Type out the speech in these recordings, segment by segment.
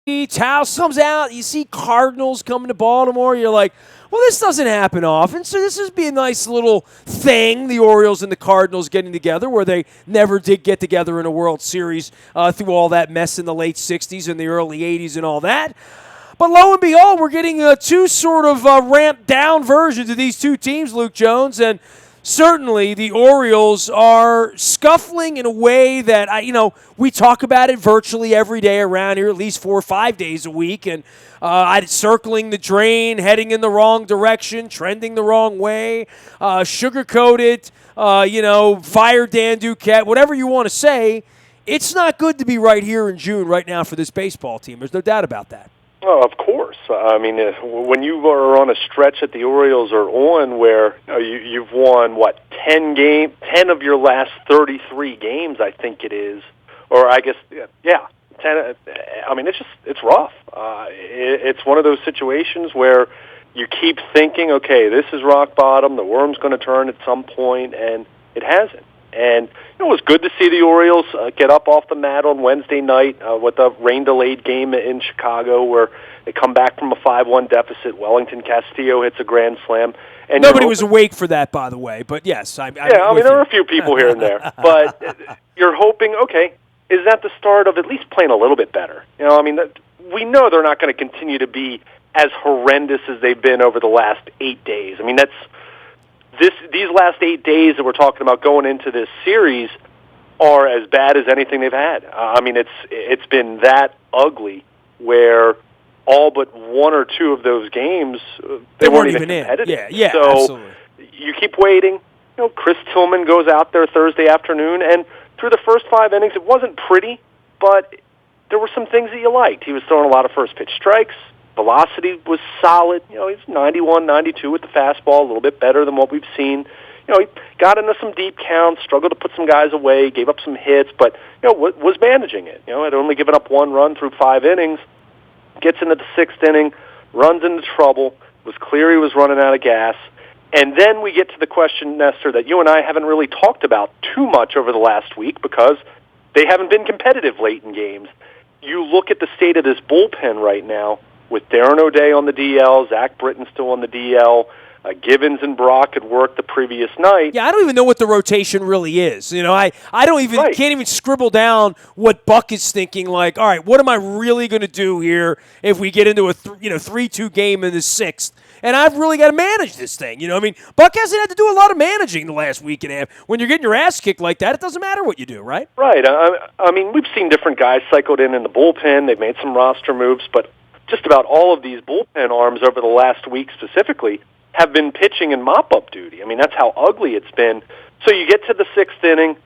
House comes out. You see Cardinals coming to Baltimore. You're like, well, this doesn't happen often, so this would be a nice little thing, the Orioles and the Cardinals getting together, where they never did get together in a World Series through all that mess in the late 60s and the early 80s and all that. But lo and behold, we're getting two sort of ramped down versions of these two teams, Luke Jones, and certainly the Orioles are scuffling in a way that, we talk about it virtually every day around here, at least 4 or 5 days a week, and circling the drain, heading in the wrong direction, trending the wrong way, sugar-coated, fire Dan Duquette, whatever you want to say. It's not good to be right here in June right now for this baseball team. There's no doubt about that. Oh, of course. I mean, when you are on a stretch that the Orioles are on where you've won, 10 of your last 33 games, I think it is. Or I guess, 10. I mean, it's rough. It's one of those situations where you keep thinking, okay, this is rock bottom, the worm's going to turn at some point, and it hasn't. And it was good to see the Orioles get up off the mat on Wednesday night with a rain-delayed game in Chicago where they come back from a 5-1 deficit. Wellington Castillo hits a grand slam. And nobody was awake for that, by the way, but yes. I mean, there were a few people here and there. But you're hoping, okay, is that the start of at least playing a little bit better? We know they're not going to continue to be as horrendous as they've been over the last 8 days. I mean, these last 8 days that we're talking about going into this series are as bad as anything they've had. It's been that ugly where all but one or two of those games they weren't even competitive. Yeah, so absolutely. You keep waiting. Chris Tillman goes out there Thursday afternoon, and through the first 5 innings, it wasn't pretty, but there were some things that you liked. He was throwing a lot of first pitch strikes. Velocity was solid. He's 91, 92 with the fastball, a little bit better than what we've seen. He got into some deep counts, struggled to put some guys away, gave up some hits, but, was managing it. Had only given up 1 run through 5 innings, gets into the 6th inning, runs into trouble, was clear he was running out of gas. And then we get to the question, Nestor, that you and I haven't really talked about too much over the last week because they haven't been competitive late in games. You look at the state of this bullpen right now, with Darren O'Day on the DL, Zach Britton still on the DL, Givens and Brock had worked the previous night. Yeah, I don't even know what the rotation really is. I don't even can't even scribble down what Buck is thinking. Like, all right, what am I really going to do here if we get into a 3-2 game in the 6th? And I've really got to manage this thing. Buck hasn't had to do a lot of managing the last week and a half. When you're getting your ass kicked like that, it doesn't matter what you do, right? Right. We've seen different guys cycled in the bullpen. They've made some roster moves, but just about all of these bullpen arms over the last week specifically have been pitching in mop-up duty. That's how ugly it's been. So you get to the 6th inning.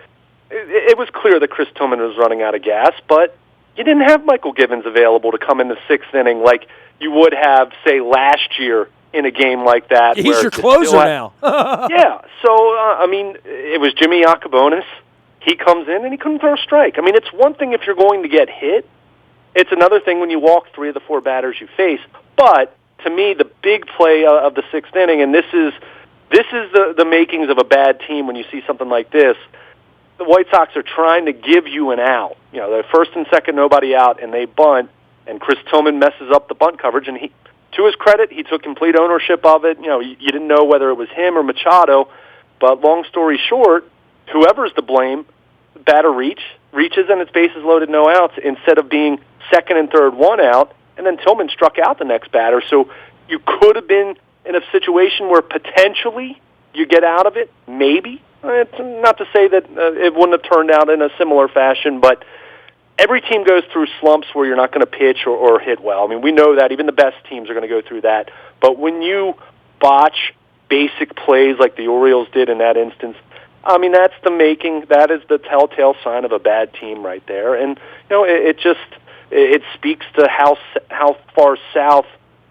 It was clear that Chris Tillman was running out of gas, but you didn't have Michael Givens available to come in the 6th inning like you would have, say, last year in a game like that. Yeah, he's your closer now. Yeah. So, it was Jimmy Yacobonis. He comes in, and he couldn't throw a strike. It's one thing if you're going to get hit. It's another thing when you walk 3 of the 4 batters you face. But to me, the big play of the 6th inning, and this is the makings of a bad team when you see something like this. The White Sox are trying to give you an out. They're 1st and 2nd, nobody out, and they bunt, and Chris Tillman messes up the bunt coverage. And to his credit, he took complete ownership of it. You didn't know whether it was him or Machado, but long story short, whoever's to blame, the batter reaches and its bases loaded, no outs, instead of being 2nd and 3rd, 1 out, and then Tillman struck out the next batter. So you could have been in a situation where potentially you get out of it, maybe. It's not to say that it wouldn't have turned out in a similar fashion, but every team goes through slumps where you're not going to pitch or hit well. We know that. Even the best teams are going to go through that. But when you botch basic plays like the Orioles did in that instance, that's that is the telltale sign of a bad team right there. And, it speaks to how far south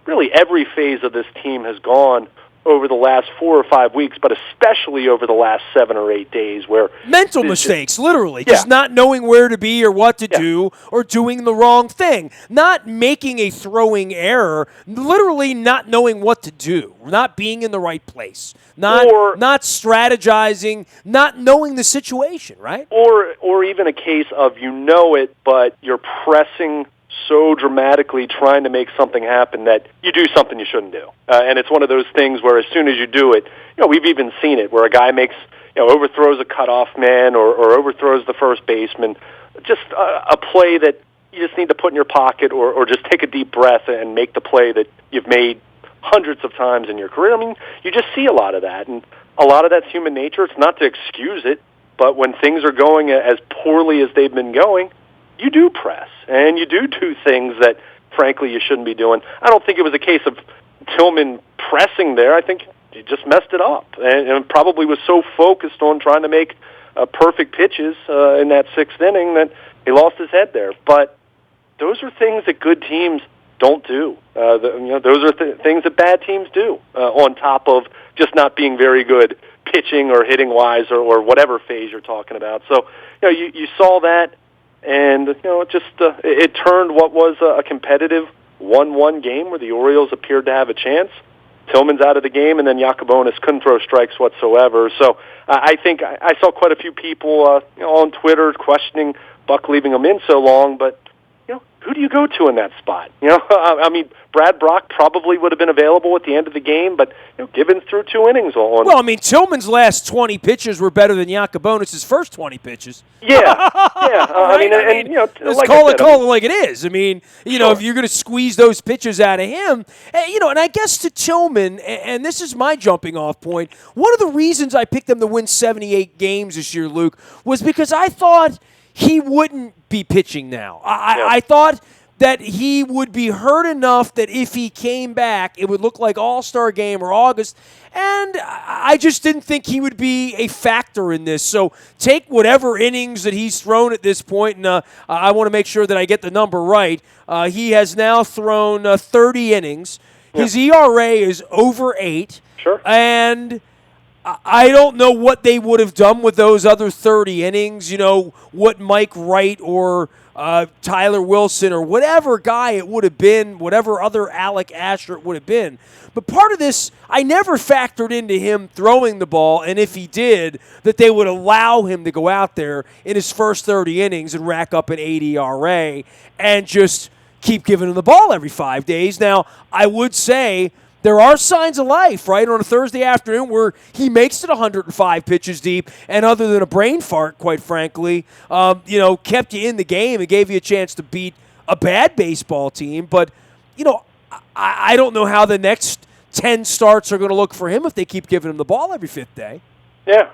really every phase of this team has gone over the last 4 or 5 weeks, but especially over the last 7 or 8 days where... Mental mistakes, literally. Yeah. Just not knowing where to be or what to do or doing the wrong thing. Not making a throwing error, literally not knowing what to do. Not being in the right place. Not strategizing, not knowing the situation, right? Or even a case of you know it, but you're pressing so dramatically trying to make something happen that you do something you shouldn't do. And it's one of those things where as soon as you do it, we've even seen it where a guy makes, overthrows a cutoff man or overthrows the first baseman, just a play that you just need to put in your pocket or just take a deep breath and make the play that you've made hundreds of times in your career. I mean, you just see a lot of that, and a lot of that's human nature. It's not to excuse it, but when things are going as poorly as they've been going, you do press, and you do things that, frankly, you shouldn't be doing. I don't think it was a case of Tillman pressing there. I think he just messed it up and probably was so focused on trying to make perfect pitches in that sixth inning that he lost his head there. But those are things that good teams don't do. Those are things that bad teams do, on top of just not being very good pitching or hitting-wise or whatever phase you're talking about. So, you saw that, and, it turned what was a competitive 1-1 game where the Orioles appeared to have a chance. Tillman's out of the game, and then Yacobonis couldn't throw strikes whatsoever. So I think I saw quite a few people on Twitter questioning Buck leaving him in so long, but who do you go to in that spot? I mean, Brad Brock probably would have been available at the end of the game, but Gibbons threw 2 innings on. Well, I mean, Tillman's last 20 pitches were better than Yacobonis' first 20 pitches. Yeah, yeah. Right? I mean, let's call it like it is. I mean, Sure. if you're going to squeeze those pitches out of him, and I guess to Tillman, and this is my jumping off point, one of the reasons I picked them to win 78 games this year, Luke, was because I thought he wouldn't be pitching now. I thought that he would be hurt enough that if he came back, it would look like All-Star game or August, and I just didn't think he would be a factor in this. So take whatever innings that he's thrown at this point, and I want to make sure that I get the number right. He has now thrown 30 innings. His ERA is over 8. Sure. And I don't know what they would have done with those other 30 innings, what Mike Wright or Tyler Wilson or whatever guy it would have been, whatever other Alec Asher it would have been. But part of this, I never factored into him throwing the ball, and if he did, that they would allow him to go out there in his first 30 innings and rack up an 8 ERA and just keep giving him the ball every 5 days. Now, I would say there are signs of life, right, on a Thursday afternoon where he makes it 105 pitches deep, and other than a brain fart, quite frankly, kept you in the game and gave you a chance to beat a bad baseball team. But, I don't know how the next 10 starts are going to look for him if they keep giving him the ball every 5th day. Yeah,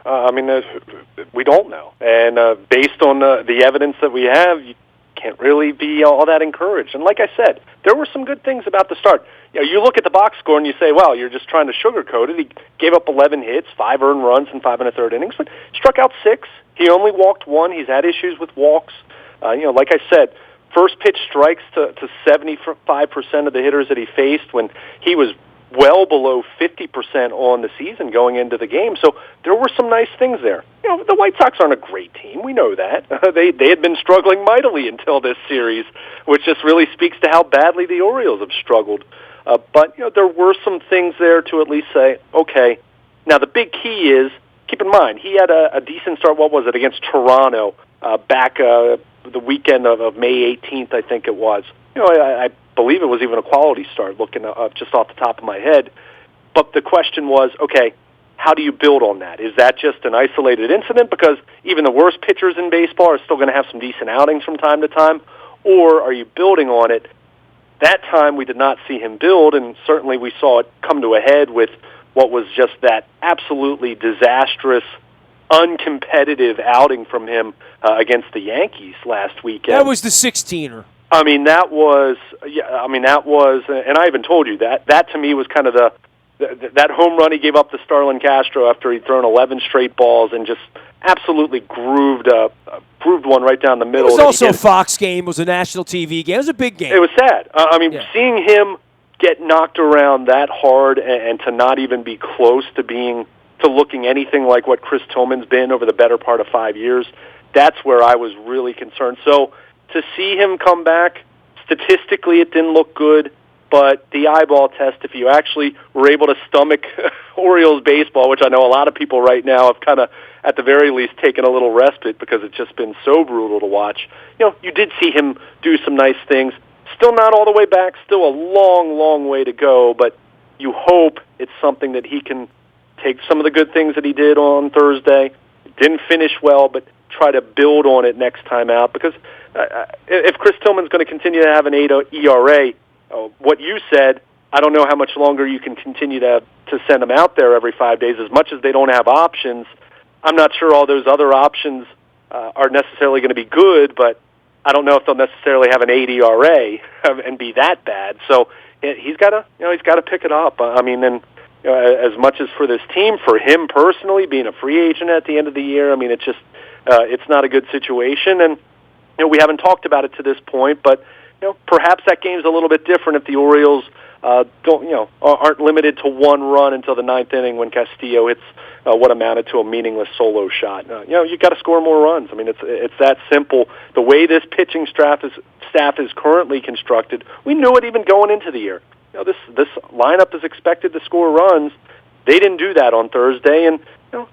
we don't know. And based on the evidence that we have, you can't really be all that encouraged. And like I said, there were some good things about the start. You look at the box score and you say, well, you're just trying to sugarcoat it. He gave up 11 hits, 5 earned runs in 5 1/3 innings, but struck out 6. He only walked 1. He's had issues with walks. Like I said, first pitch strikes to 75% of the hitters that he faced when he was well below 50% on the season going into the game. So there were some nice things there. The White Sox aren't a great team. We know that. They had been struggling mightily until this series, which just really speaks to how badly the Orioles have struggled. But there were some things there to at least say, okay. Now the big key is, keep in mind, he had a decent start, what was it, against Toronto back the weekend of May 18th, I think it was. I believe it was even a quality start, looking just off the top of my head. But the question was, okay, how do you build on that? Is that just an isolated incident? Because even the worst pitchers in baseball are still going to have some decent outings from time to time. Or are you building on it? That time we did not see him build, and certainly we saw it come to a head with what was just that absolutely disastrous, uncompetitive outing from him against the Yankees last weekend. That was the 16er. That was, and I even told you that to me was kind of that home run he gave up to Starlin Castro after he'd thrown 11 straight balls and just absolutely grooved one right down the middle. It was also a Fox game. It was a national TV game. It was a big game. It was sad. Seeing him get knocked around that hard and to not even be close to looking anything like what Chris Tillman's been over the better part of 5 years, that's where I was really concerned. So to see him come back, statistically it didn't look good, but the eyeball test, if you actually were able to stomach Orioles baseball, which I know a lot of people right now have kind of, at the very least, taken a little respite because it's just been so brutal to watch. You did see him do some nice things. still not all the way back, still a long, long way to go, but you hope it's something that he can take some of the good things that he did on Thursday, didn't finish well, but try to build on it next time out. Because if Chris Tillman's going to continue to have an 8 ERA, what you said, I don't know how much longer you can continue to send him out there every 5 days. As much as they don't have options, I'm not sure all those other options are necessarily going to be good, but I don't know if they'll necessarily have an 8 ERA and be that bad. So he's got to pick it up. I mean, and as much as for this team, for him personally, being a free agent at the end of the year, I mean, it's just it's not a good situation. And we haven't talked about it to this point, but perhaps that game's a little bit different if the Orioles aren't limited to one run until the ninth inning when Castillo hits what amounted to a meaningless solo shot. You got to score more runs. I mean, it's that simple. The way this pitching staff is currently constructed, we knew it even going into the year. This lineup is expected to score runs. They didn't do that on Thursday, and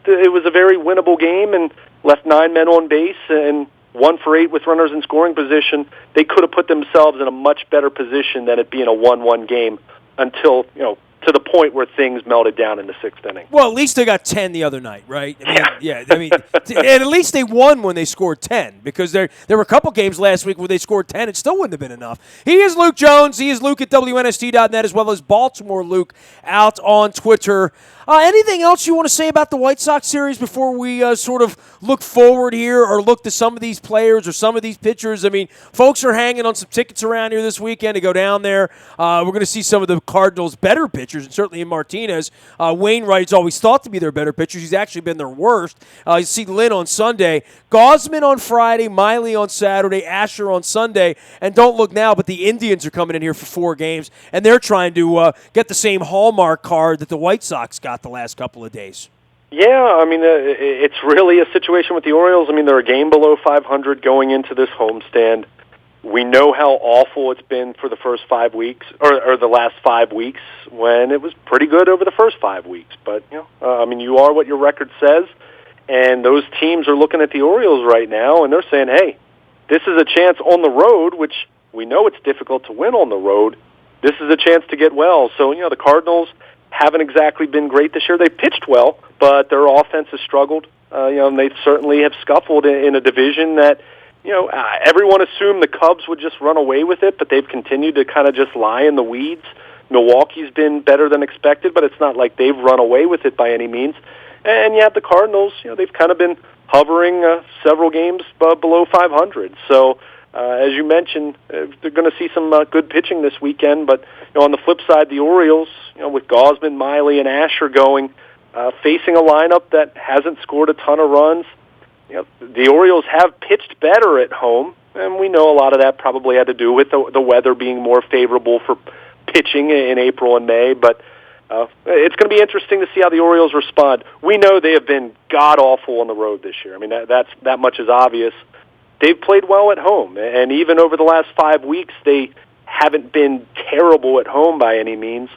it was a very winnable game and left 9 men on base and 1 for 8 with runners in scoring position. They could have put themselves in a much better position than it being a 1-1 game until, to the point where things melted down in the 6th inning. Well, at least they got 10 the other night, right? I mean, and at least they won when they scored 10, because there were a couple games last week where they scored 10. It still wouldn't have been enough. He is Luke Jones. He is Luke at WNST.net, as well as Baltimore Luke out on Twitter. Anything else you want to say about the White Sox series before we sort of look forward here or look to some of these players or some of these pitchers? I mean, folks are hanging on some tickets around here this weekend to go down there. We're going to see some of the Cardinals' better pitchers, and certainly in Martinez. Wainwright's always thought to be their better pitchers. He's actually been their worst. You see Lynn on Sunday, Gausman on Friday, Miley on Saturday, Asher on Sunday, and don't look now, but the Indians are coming in here for 4 games, and they're trying to get the same Hallmark card that the White Sox got the last couple of days. Yeah, I mean, it's really a situation with the Orioles. I mean, they're a game below 500 going into this homestand. We know how awful it's been for the first 5 weeks, or the last 5 weeks, when it was pretty good over the first 5 weeks. But, I mean, you are what your record says, and those teams are looking at the Orioles right now, and they're saying, hey, this is a chance on the road, which we know it's difficult to win on the road. This is a chance to get well. So, the Cardinals haven't exactly been great this year. They pitched well, but their offense has struggled. And they certainly have scuffled in a division that, everyone assumed the Cubs would just run away with it, but they've continued to kind of just lie in the weeds. Milwaukee's been better than expected, but it's not like they've run away with it by any means. And you have the Cardinals, they've kind of been hovering several games below 500. So, as you mentioned, they're going to see some good pitching this weekend. But on the flip side, the Orioles, with Gausman, Miley, and Asher going, facing a lineup that hasn't scored a ton of runs. The Orioles have pitched better at home, and we know a lot of that probably had to do with the weather being more favorable for pitching in April and May. But it's going to be interesting to see how the Orioles respond. We know they have been god-awful on the road this year. I mean, that much is obvious. They've played well at home, and even over the last 5 weeks, they haven't been terrible at home by any means.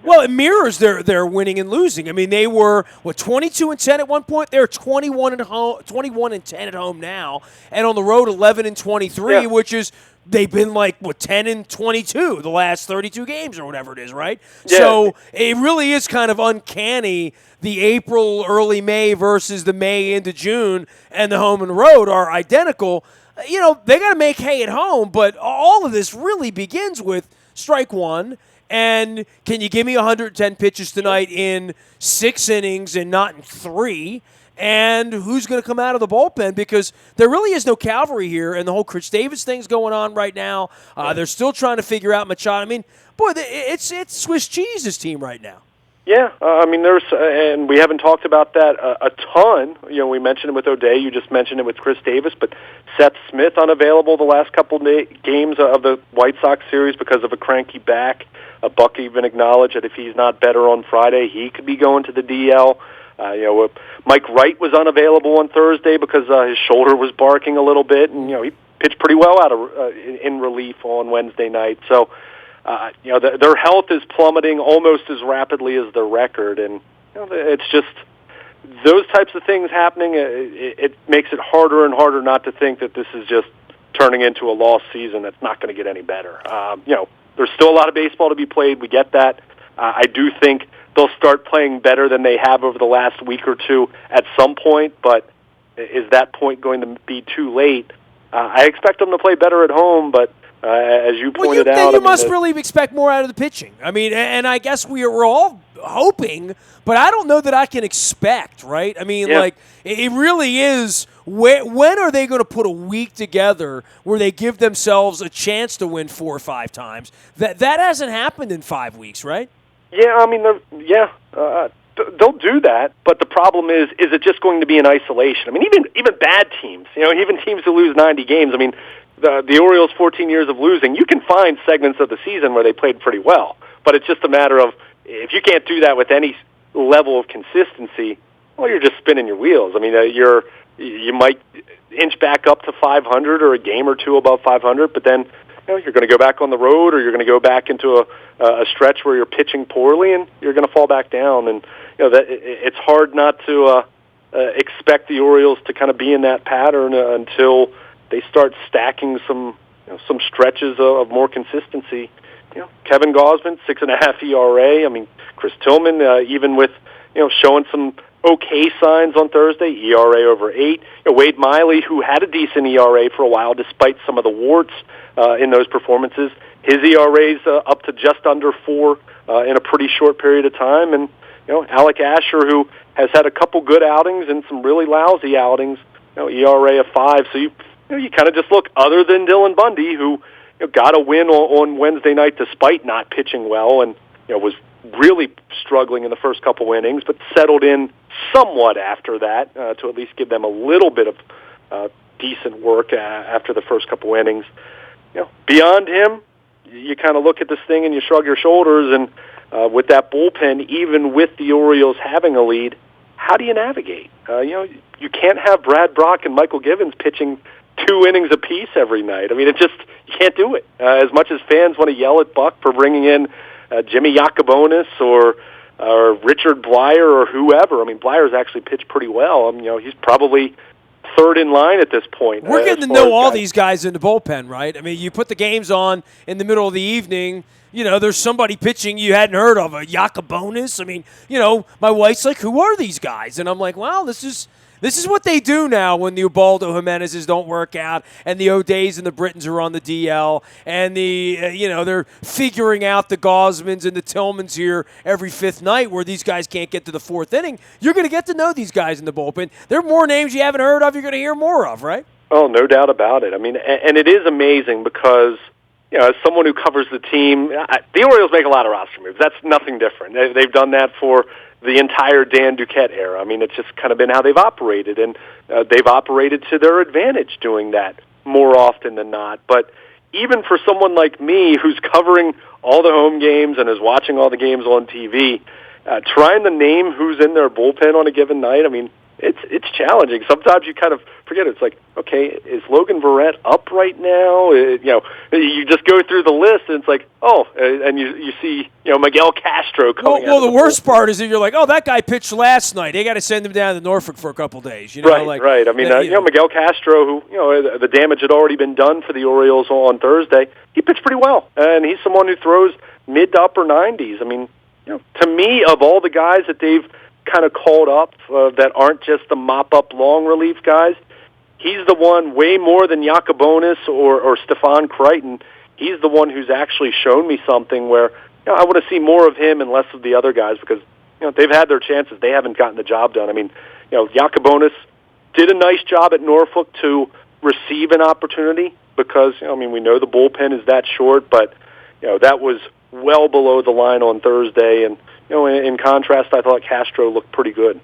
Well, it mirrors their winning and losing. I mean, they were 22-10 at one point. They're 21-10 at home now, and on the road 11-23, which is they've been 10-22 the last 32 games or whatever it is, right? Yeah. So it really is kind of uncanny. The April, early May versus the May into June, and the home and road are identical. They got to make hay at home, but all of this really begins with strike one. And can you give me 110 pitches tonight in 6 innings and not in 3? And who's going to come out of the bullpen? Because there really is no cavalry here, and the whole Chris Davis thing's going on right now. They're still trying to figure out Machado. I mean, boy, it's Swiss cheese, this team right now. Yeah, I mean, and we haven't talked about that a ton. We mentioned it with O'Day. You just mentioned it with Chris Davis, but Seth Smith unavailable the last couple games of the White Sox series because of a cranky back. Buck even acknowledged that if he's not better on Friday, he could be going to the DL. Mike Wright was unavailable on Thursday because his shoulder was barking a little bit, and he pitched pretty well in relief on Wednesday night. So. Their health is plummeting almost as rapidly as their record, and it's just those types of things happening. It makes it harder and harder not to think that this is just turning into a lost season that's not going to get any better. There's still a lot of baseball to be played. We get that. I do think they'll start playing better than they have over the last week or two at some point, but is that point going to be too late? I expect them to play better at home, but as you pointed out, you must really expect more out of the pitching. I mean, and I guess we're all hoping, but I don't know that I can expect, right? I mean, like, it really is. When are they going to put a week together where they give themselves a chance to win 4 or 5 times? That hasn't happened in 5 weeks, right? Yeah, I mean, they'll do that, but the problem is it just going to be in isolation? I mean, even bad teams, even teams who lose 90 games. I mean, the Orioles' 14 years of losing, you can find segments of the season where they played pretty well, but it's just a matter of if you can't do that with any level of consistency, well, you're just spinning your wheels. I mean, you might inch back up to 500 or a game or two above 500, but then you're going to go back on the road, or you're going to go back into a stretch where you're pitching poorly, and you're going to fall back down. And it's hard not to expect the Orioles to kind of be in that pattern until they start stacking some stretches of more consistency. Kevin Gausman, 6.5 ERA. I mean, Chris Tillman, even with showing some okay signs on Thursday, ERA over 8. Wade Miley, who had a decent ERA for a while despite some of the warts in those performances, his ERA's up to just under 4 in a pretty short period of time. And Alec Asher, who has had a couple good outings and some really lousy outings, ERA of 5. So you kind of just look, other than Dylan Bundy, who got a win on Wednesday night despite not pitching well, and was really struggling in the first couple innings, but settled in somewhat after that to at least give them a little bit of decent work after the first couple innings. Beyond him, you kind of look at this thing and you shrug your shoulders, and with that bullpen, even with the Orioles having a lead, how do you navigate? You can't have Brad Brock and Michael Givens pitching 2 innings apiece every night. I mean, you can't do it. As much as fans want to yell at Buck for bringing in Jimmy Yacobonis or Richard Blyer or whoever. I mean, Blyer's actually pitched pretty well. He's probably third in line at this point. We're getting to know all these guys in the bullpen, right? I mean, you put the games on in the middle of the evening, there's somebody pitching you hadn't heard of, a Yacobonis. I mean, my wife's like, who are these guys? And I'm like, well, this is what they do now when the Ubaldo Jimenezes don't work out and the O'Days and the Britons are on the DL and they're figuring out the Gausmans and the Tillmans here every 5th night where these guys can't get to the 4th inning. You're going to get to know these guys in the bullpen. There are more names you haven't heard of you're going to hear more of, right? Oh, no doubt about it. I mean, and it is amazing because, as someone who covers the team, the Orioles make a lot of roster moves. That's nothing different. They've done that for the entire Dan Duquette era. I mean, it's just kind of been how they've operated, and they've operated to their advantage doing that more often than not. But even for someone like me who's covering all the home games and is watching all the games on TV, trying to name who's in their bullpen on a given night, I mean, it's challenging. Sometimes you kind of forget. It's like, okay, is Logan Verrett up right now? You just go through the list, and it's like, oh, and you see, Miguel Castro coming. Well, the worst part is that you're like, oh, that guy pitched last night. They got to send him down to Norfolk for a couple days. Right. I mean, Miguel Castro, who the damage had already been done for the Orioles on Thursday. He pitched pretty well, and he's someone who throws mid to upper 90s. I mean, to me, of all the guys that they've kind of called up that aren't just the mop-up long relief guys, he's the one way more than Yacobonis or Stefan Crichton. He's the one who's actually shown me something where I want to see more of him and less of the other guys because they've had their chances. They haven't gotten the job done. I mean, Yacobonis did a nice job at Norfolk to receive an opportunity because, we know the bullpen is that short, but, that was well below the line on Thursday. And, in contrast, I thought Castro looked pretty good.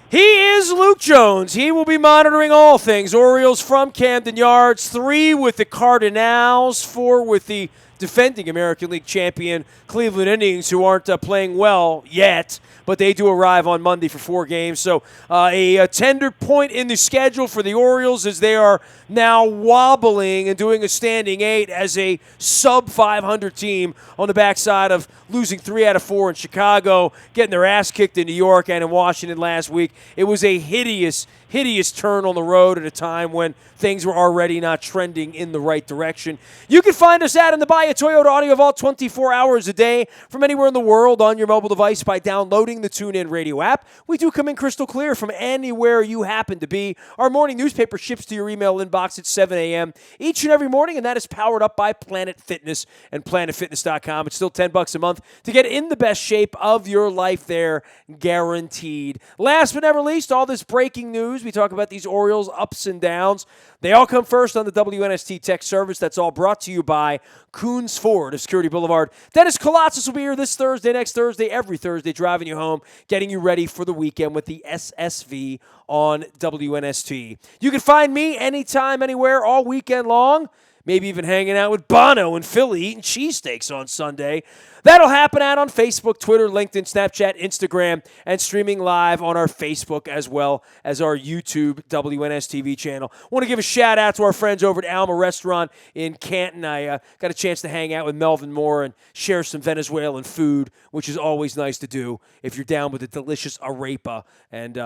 He is Luke Jones. He will be monitoring all things Orioles from Camden Yards. 3 with the Cardinals, 4 with the defending American League champion Cleveland Indians, who aren't playing well yet, but they do arrive on Monday for 4 games. So a tender point in the schedule for the Orioles as they are now wobbling and doing a standing 8 as a sub-500 team on the backside of losing 3 out of 4 in Chicago, getting their ass kicked in New York and in Washington last week. It was a hideous hideous turn on the road at a time when things were already not trending in the right direction. You can find us at In the Bayou Toyota Audio Vault 24 hours a day from anywhere in the world on your mobile device by downloading the TuneIn Radio app. We do come in crystal clear from anywhere you happen to be. Our morning newspaper ships to your email inbox at 7 a.m. each and every morning, and that is powered up by Planet Fitness and PlanetFitness.com. It's still $10 a month to get in the best shape of your life there, guaranteed. Last but never least, all this breaking news. We talk about these Orioles ups and downs. They all come first on the WNST Tech Service. That's all brought to you by Coons Ford of Security Boulevard. Dennis Colossus will be here this Thursday, next Thursday, every Thursday, driving you home, getting you ready for the weekend with the SSV on WNST. You can find me anytime, anywhere, all weekend long. Maybe even hanging out with Bono in Philly, eating cheesesteaks on Sunday. That'll happen out on Facebook, Twitter, LinkedIn, Snapchat, Instagram, and streaming live on our Facebook as well as our YouTube WNSTV channel. Want to give a shout out to our friends over at Alma Restaurant in Canton. I got a chance to hang out with Melvin Moore and share some Venezuelan food, which is always nice to do if you're down with a delicious arepa. And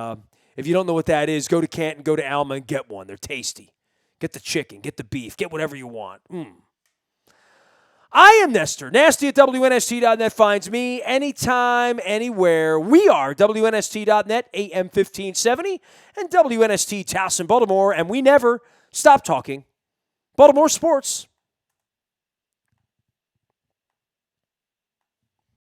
if you don't know what that is, go to Canton, go to Alma, and get one. They're tasty. Get the chicken, get the beef, get whatever you want. I am Nestor. Nasty at WNST.net finds me anytime, anywhere. We are WNST.net, AM 1570, and WNST Towson, Baltimore, and we never stop talking Baltimore sports.